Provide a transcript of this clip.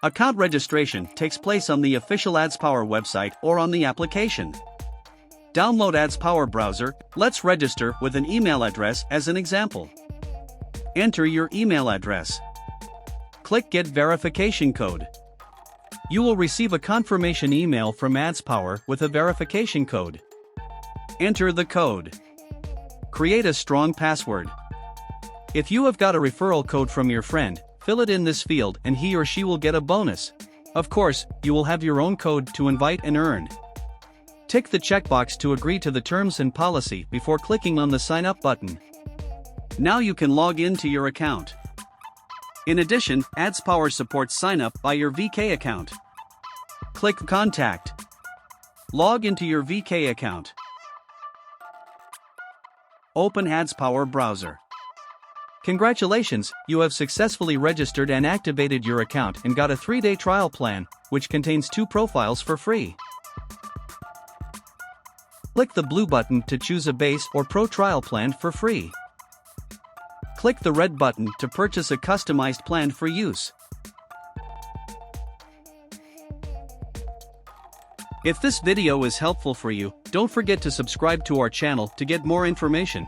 Account registration takes place on the official AdsPower website or on the application. Download AdsPower browser. Let's register with an email address as an example. Enter your email address. Click Get Verification Code. You will receive a confirmation email from AdsPower with a verification code. Enter the code. Create a strong password. If you have got a referral code from your friend, fill it in this field and he or she will get a bonus. Of course, you will have your own code to invite and earn. Tick the checkbox to agree to the terms and policy before clicking on the Sign Up button. Now you can log in to your account. In addition, AdsPower supports sign up by your VK account. Click Contact. Log into your VK account. Open AdsPower browser. Congratulations, you have successfully registered and activated your account and got a 3-day trial plan, which contains 2 profiles for free. Click the blue button to choose a base or pro trial plan for free. Click the red button to purchase a customized plan for use. If this video is helpful for you, don't forget to subscribe to our channel to get more information.